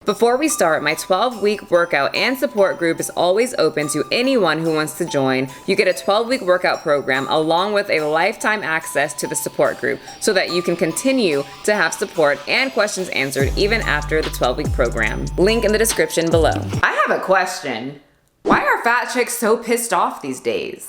Before we start, my 12-week workout and support group is always open to anyone who wants to join. You get a 12-week workout program along with a lifetime access to the support group so that you can continue to have support and questions answered even after the 12-week program. Link in the description below. I have a question. Why are fat chicks so pissed off these days?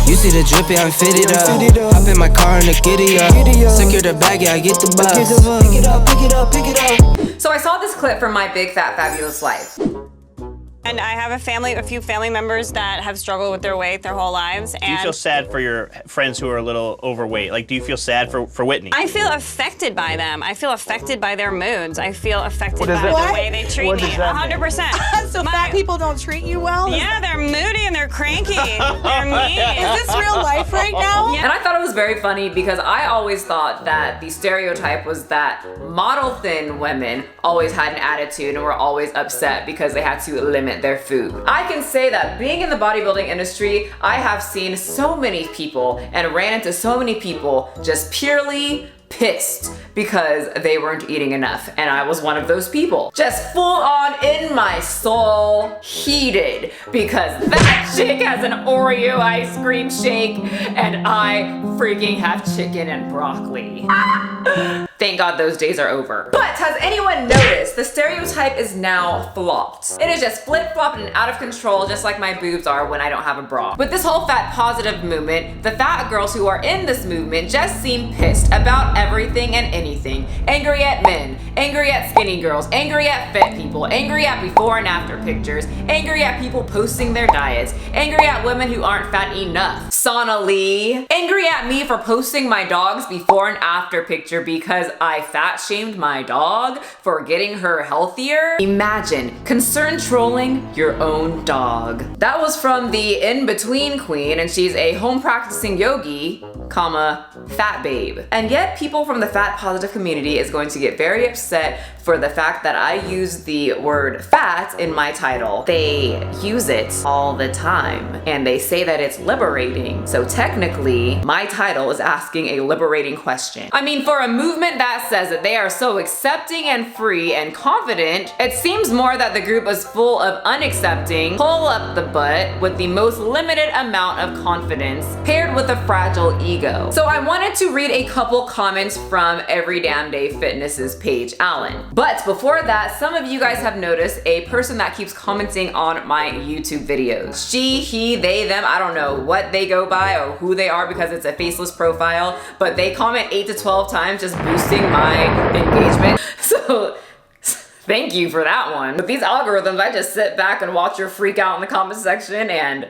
You see the drippy, I'm fitted up. Hop in my car and the giddy up. Secure the bag, yeah, I get the bus. Pick it up, pick it up, pick it up. So I saw this clip from My Big Fat Fabulous Life. And I have a few family members that have struggled with their weight their whole lives. And do you feel sad for your friends who are a little overweight? Like, do you feel sad for Whitney? I feel affected by them. I feel affected by their moods. I feel affected by the way they treat me. 100%. So fat people don't treat you well? Yeah, they're moody and they're cranky. They're mean. Is this real life right now? Yeah. And I thought it was very funny because I always thought that the stereotype was that model thin women always had an attitude and were always upset because they had to limit their food. I can say that being in the bodybuilding industry, I have seen so many people and ran into so many people just purely pissed because they weren't eating enough, and I was one of those people. Just full on in my soul heated because that chick has an Oreo ice cream shake and I freaking have chicken and broccoli. Thank God those days are over. But has anyone noticed the stereotype is now flopped? It is just flip-flopped and out of control, just like my boobs are when I don't have a bra. With this whole fat positive movement, the fat girls who are in this movement just seem pissed about everything and anything. Angry at men, angry at skinny girls, angry at fit people, angry at before and after pictures, angry at people posting their diets, angry at women who aren't fat enough. Sana Lee, angry at me for posting my dog's before and after picture because I fat shamed my dog for getting her healthier. Imagine concern trolling your own dog. That was from the In-Between Queen, and she's a home practicing yogi, fat babe. And yet people from the fat positive community is going to get very upset for the fact that I use the word fat in my title. They use it all the time and they say that it's liberating. So technically my title is asking a liberating question. I mean, for a movement that says that they are so accepting and free and confident, it seems more that the group is full of unaccepting, pull up the butt with the most limited amount of confidence paired with a fragile ego. So I wanted to read a couple comments from Every Damn Day Fitness's page, Alan. But before that, some of you guys have noticed a person that keeps commenting on my YouTube videos. She, he, they, them, I don't know what they go by or who they are because it's a faceless profile, but they comment 8 to 12 times just boosting my engagement. So thank you for that one. With these algorithms, I just sit back and watch her freak out in the comment section and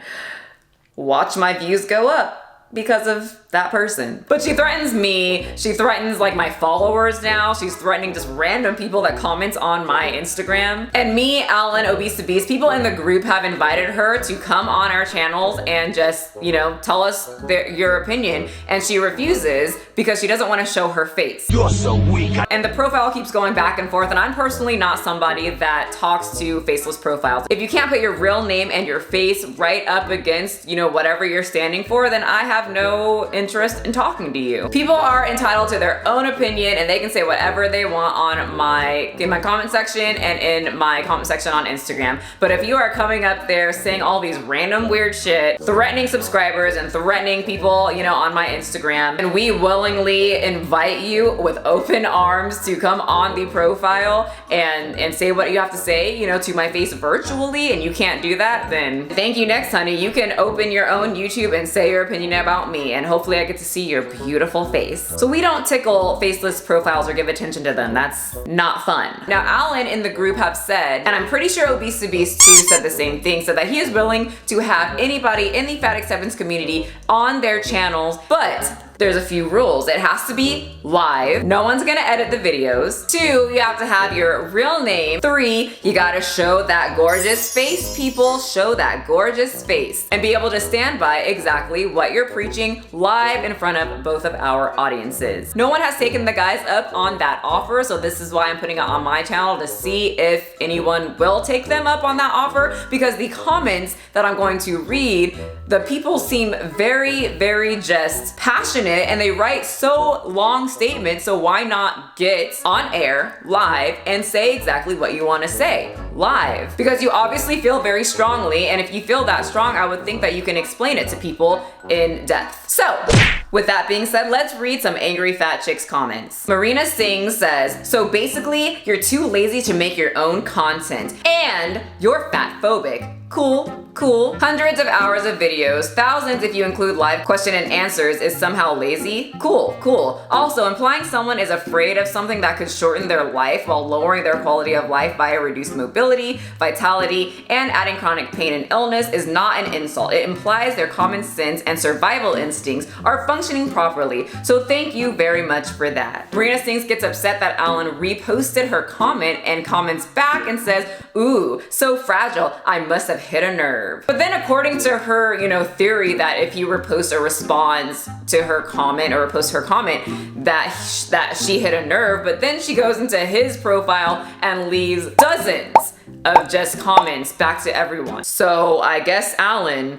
watch my views go up because of that person. But she threatens me, she threatens like my followers now, she's threatening just random people that comment on my Instagram. And me, Alan, Obese to Beast, people in the group have invited her to come on our channels and just, you know, tell us your opinion. And she refuses because she doesn't want to show her face. You're so weak. And the profile keeps going back and forth, and I'm personally not somebody that talks to faceless profiles. If you can't put your real name and your face right up against, you know, whatever you're standing for, then I have no interest in talking to you. People are entitled to their own opinion and they can say whatever they want on in my comment section and in my comment section on Instagram. But if you are coming up there saying all these random weird shit, threatening subscribers and threatening people, you know, on my Instagram, and we willingly invite you with open arms to come on the profile and say what you have to say, you know, to my face virtually, and you can't do that, then thank you next, honey. You can open your own YouTube and say your opinion about me, and hopefully I get to see your beautiful face. So we don't tickle faceless profiles or give attention to them. That's not fun. Now, Alan in the group have said, and I'm pretty sure Obese to Beast too said the same thing, so that he is willing to have anybody in the fat acceptance community on their channels, but there's a few rules. It has to be live. No one's gonna edit the videos. 2, you have to have your real name. 3, you gotta show that gorgeous face, people. Show that gorgeous face and be able to stand by exactly what you're preaching live in front of both of our audiences. No one has taken the guys up on that offer, so this is why I'm putting it on my channel to see if anyone will take them up on that offer, because the comments that I'm going to read, the people seem very, very just passionate passionate and they write so long statements, so why not get on air live and say exactly what you want to say live? Because you obviously feel very strongly, and if you feel that strong, I would think that you can explain it to people in depth. So, with that being said, let's read some angry fat chicks comments. Marina Singh says, so basically, you're too lazy to make your own content, and you're fat phobic. Cool, cool. Hundreds of hours of videos, thousands if you include live question and answers, is somehow lazy? Cool, cool. Also, implying someone is afraid of something that could shorten their life while lowering their quality of life via reduced mobility, vitality, and adding chronic pain and illness is not an insult. It implies their common sense and survival instincts are functioning properly. So thank you very much for that. Marina Sings gets upset that Alan reposted her comment and comments back and says, ooh, so fragile, I must have hit a nerve. But then according to her, theory that if you repost a response to her comment or repost her comment, that she hit a nerve, but then she goes into his profile and leaves dozens of just comments back to everyone. So I guess Alan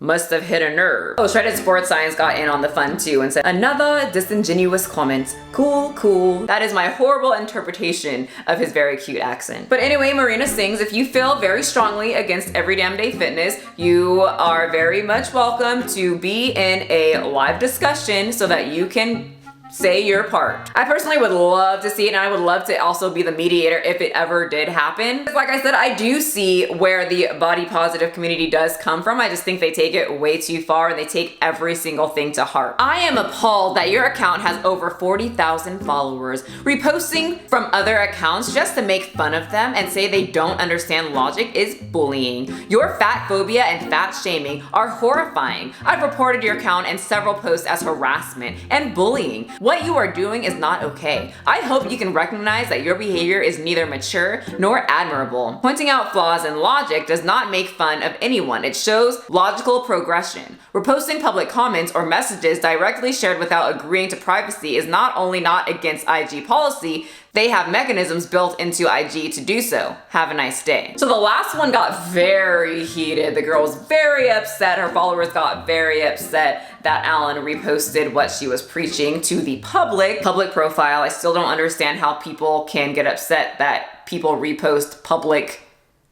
must have hit a nerve. Oh, Shredded Sports Science got in on the fun too and said, another disingenuous comment. Cool, cool. That is my horrible interpretation of his very cute accent. But anyway, Marina Sings, if you feel very strongly against Every Damn Day Fitness, you are very much welcome to be in a live discussion so that you can say your part. I personally would love to see it, and I would love to also be the mediator if it ever did happen. Like I said, I do see where the body positive community does come from. I just think they take it way too far and they take every single thing to heart. I am appalled that your account has over 40,000 followers. Reposting from other accounts just to make fun of them and say they don't understand logic is bullying. Your fat phobia and fat shaming are horrifying. I've reported your account and several posts as harassment and bullying. What you are doing is not okay. I hope you can recognize that your behavior is neither mature nor admirable. Pointing out flaws in logic does not make fun of anyone. It shows logical progression. Reposting public comments or messages directly shared without agreeing to privacy is not only not against IG policy, they have mechanisms built into IG to do so. Have a nice day. So the last one got very heated. The girl was very upset. Her followers got very upset that Alan reposted what she was preaching to the public profile. I still don't understand how people can get upset that people repost public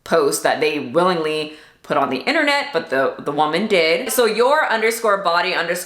posts that they willingly put on the internet, but the woman did. So your _body_ is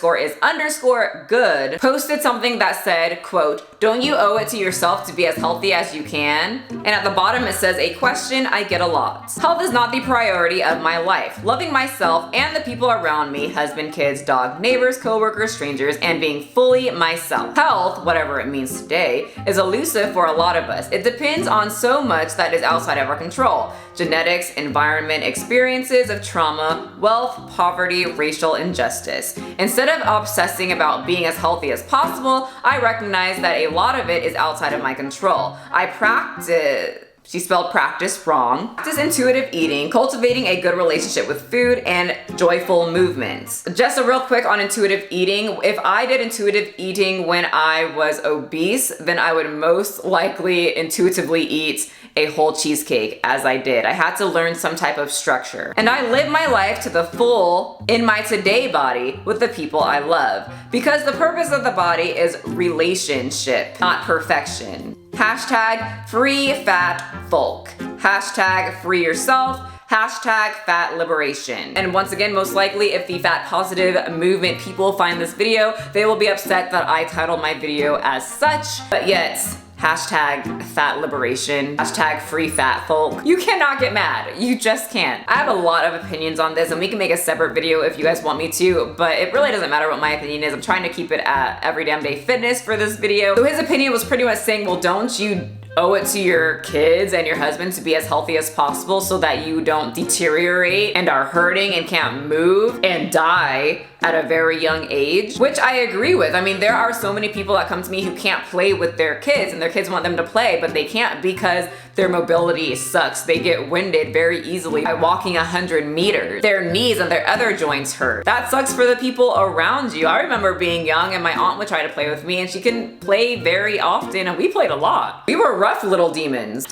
_good posted something that said, quote, don't you owe it to yourself to be as healthy as you can? And at the bottom it says, a question I get a lot. Health is not the priority of my life. Loving myself and the people around me, husband, kids, dog, neighbors, coworkers, strangers, and being fully myself. Health, whatever it means today, is elusive for a lot of us. It depends on so much that is outside of our control. Genetics, environment, experiences of trauma, wealth, poverty, racial injustice. Instead of obsessing about being as healthy as possible, I recognize that a lot of it is outside of my control. I practice, she spelled practice wrong. Practice intuitive eating, cultivating a good relationship with food, and joyful movements. Just a real quick on intuitive eating. If I did intuitive eating when I was obese, then I would most likely intuitively eat a whole cheesecake as I did. I had to learn some type of structure. And I live my life to the full in my today body with the people I love. Because the purpose of the body is relationship, not perfection. Hashtag free fat folk. Hashtag free yourself. Hashtag fat liberation. And once again, most likely if the fat positive movement people find this video, they will be upset that I titled my video as such. But yet, hashtag fat liberation, hashtag free fat folk. You cannot get mad. You just can't. I have a lot of opinions on this and we can make a separate video if you guys want me to, but it really doesn't matter what my opinion is. I'm trying to keep it at Every Damn Day Fitness for this video. So his opinion was pretty much saying, well, don't you owe it to your kids and your husband to be as healthy as possible so that you don't deteriorate and are hurting and can't move and die at a very young age, which I agree with. I mean, there are so many people that come to me who can't play with their kids and their kids want them to play, but they can't because their mobility sucks. They get winded very easily by walking 100 meters. Their knees and their other joints hurt. That sucks for the people around you. I remember being young and my aunt would try to play with me and she couldn't play very often and we played a lot. We were rough little demons.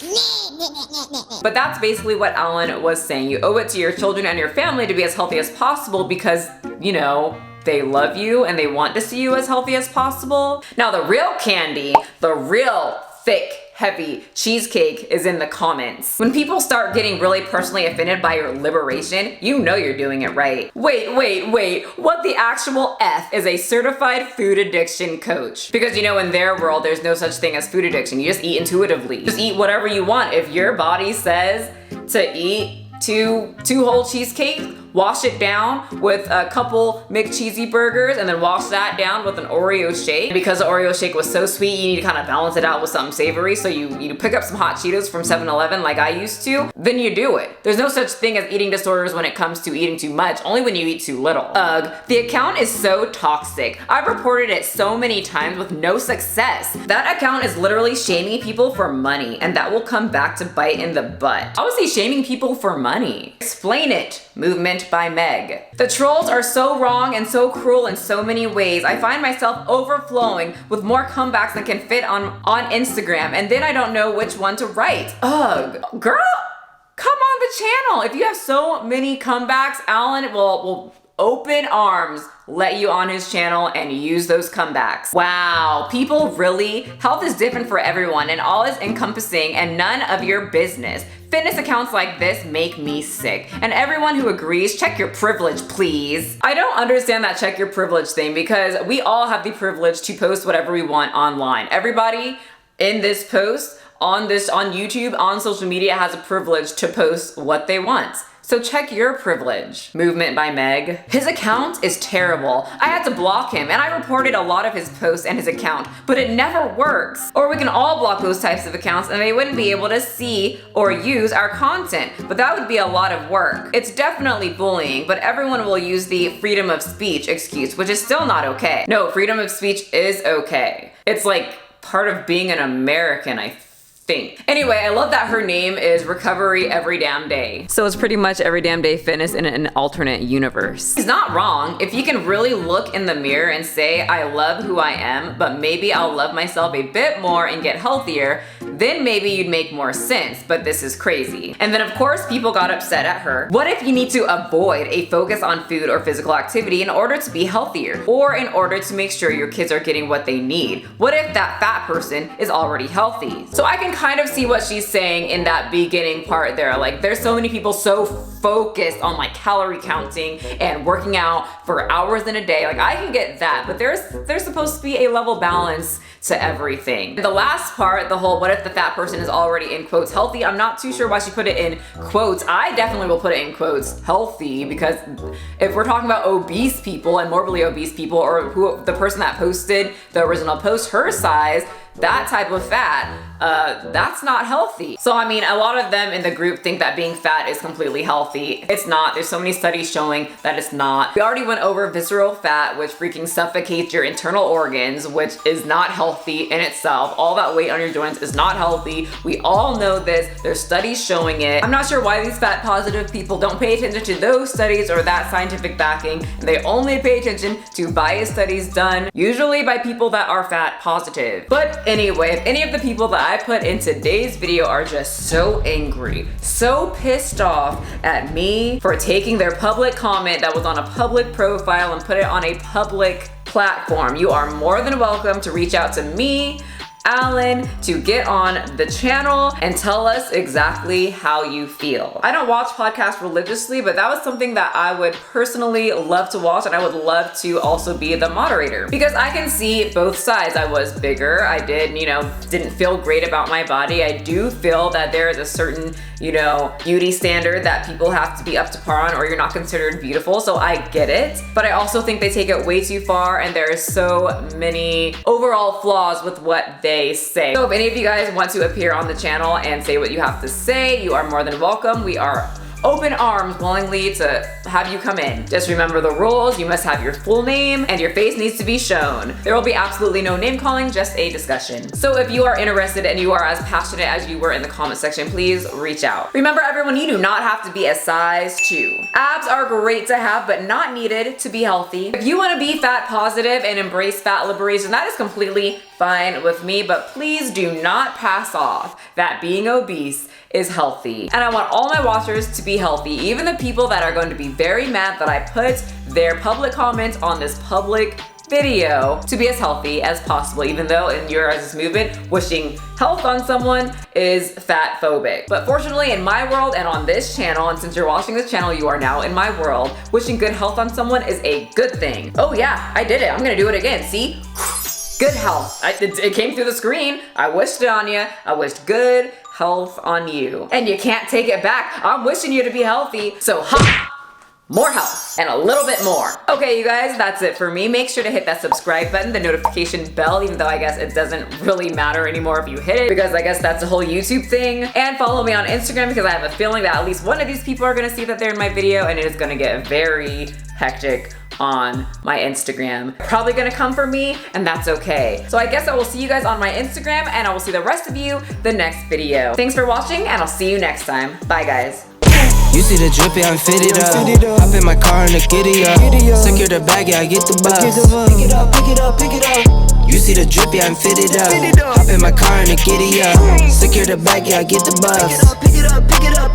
But that's basically what Alan was saying. You owe it to your children and your family to be as healthy as possible because, you know, they love you and they want to see you as healthy as possible. Now the real candy, the real thick, heavy cheesecake is in the comments. When people start getting really personally offended by your liberation, you know you're doing it right. Wait, what the actual F is a certified food addiction coach? Because you know, in their world, there's no such thing as food addiction. You just eat intuitively. Just eat whatever you want. If your body says to eat two whole cheesecakes, wash it down with a couple McCheesy burgers and then wash that down with an Oreo shake. Because the Oreo shake was so sweet, you need to kind of balance it out with something savory. So you pick up some hot Cheetos from 7-Eleven like I used to, then you do it. There's no such thing as eating disorders when it comes to eating too much, only when you eat too little. Ugh, the account is so toxic. I've reported it so many times with no success. That account is literally shaming people for money, and that will come back to bite in the butt. How is he shaming people for money? Explain it, movement by Meg. The trolls are so wrong and so cruel in so many ways. I find myself overflowing with more comebacks than can fit on Instagram, and then I don't know which one to write. Ugh, girl, come on the channel. If you have so many comebacks, Alan will open arms let you on his channel and use those comebacks. Wow, people really? Health is different for everyone and all is encompassing and none of your business. Fitness accounts like this make me sick. And everyone who agrees, check your privilege, please. I don't understand that check your privilege thing because we all have the privilege to post whatever we want online. Everybody in this post, on YouTube, on social media has a privilege to post what they want. So check your privilege. Movement by Meg. His account is terrible. I had to block him and I reported a lot of his posts and his account, but it never works. Or we can all block those types of accounts and they wouldn't be able to see or use our content, but that would be a lot of work. It's definitely bullying, but everyone will use the freedom of speech excuse, which is still not okay. No, freedom of speech is okay. It's like part of being an American, I think. Anyway, I love that her name is Recovery Every Damn Day. So it's pretty much Every Damn Day Fitness in an alternate universe. He's not wrong. If you can really look in the mirror and say, I love who I am, but maybe I'll love myself a bit more and get healthier, then maybe you'd make more sense, but this is crazy. And then of course, people got upset at her. What if you need to avoid a focus on food or physical activity in order to be healthier? Or in order to make sure your kids are getting what they need? What if that fat person is already healthy? So I can kind of see what she's saying in that beginning part there. Like there's so many people so focused on like calorie counting and working out for hours in a day. Like I can get that, but there's supposed to be a level balance to everything. The last part, the whole what if the fat person is already in quotes healthy, I'm not too sure why she put it in quotes. I definitely will put it in quotes healthy because if we're talking about obese people and morbidly obese people or who the person that posted the original post, her size, that type of fat, that's not healthy. So I mean, a lot of them in the group think that being fat is completely healthy. It's not. There's so many studies showing that it's not. We already went over visceral fat, which freaking suffocates your internal organs, which is not healthy in itself. All that weight on your joints is not healthy. We all know this. There's studies showing it. I'm not sure why these fat positive people don't pay attention to those studies or that scientific backing. They only pay attention to biased studies done, usually by people that are fat positive. But anyway, if any of the people that I put in today's video are just so angry, so pissed off at me for taking their public comment that was on a public profile and put it on a public platform, you are more than welcome to reach out to me, Alan, to get on the channel and tell us exactly how you feel. I don't watch podcasts religiously, but that was something that I would personally love to watch, and I would love to also be the moderator because I can see both sides. I was bigger, I didn't feel great about my body. I do feel that there is a certain, beauty standard that people have to be up to par on or you're not considered beautiful, so I get it. But I also think they take it way too far and there are so many overall flaws with what they say. So if any of you guys want to appear on the channel and say what you have to say, you are more than welcome. We are open arms willingly to have you come in. Just remember the rules. You must have your full name and your face needs to be shown. There will be absolutely no name calling, just a discussion. So if you are interested and you are as passionate as you were in the comment section, please reach out. Remember everyone, you do not have to be a size 2. Abs are great to have, but not needed to be healthy. If you want to be fat positive and embrace fat liberation, that is completely fine with me, but please do not pass off that being obese is healthy. And I want all my watchers to be be healthy. Even the people that are going to be very mad that I put their public comments on this public video to be as healthy as possible, even though in your guys' movement, wishing health on someone is fat phobic. But fortunately in my world and on this channel, and since you're watching this channel, you are now in my world, wishing good health on someone is a good thing. Oh yeah, I did it. I'm gonna do it again. See? Good health. It came through the screen. I wished it on you. I wished good health on you. And you can't take it back. I'm wishing you to be healthy. So ha! More health and a little bit more. Okay, you guys, that's it for me. Make sure to hit that subscribe button, the notification bell, even though I guess it doesn't really matter anymore if you hit it, because I guess that's a whole YouTube thing. And follow me on Instagram, because I have a feeling that at least one of these people are gonna see that they're in my video, and it is gonna get very hectic on my Instagram. Probably gonna come for me, and that's okay. So I guess I will see you guys on my Instagram, and I will see the rest of you the next video. Thanks for watching, and I'll see you next time. Bye, guys. You see the drippy, I'm fitted up. Hop in my car and the giddy up. Secure the bag, yeah, I get the bus. Pick it up, pick it up, pick it up. You see the drippy, I'm fitted up. Hop in my car and the giddy up. Secure the bag, yeah, I get the bus. Pick it up, pick it up, pick it up.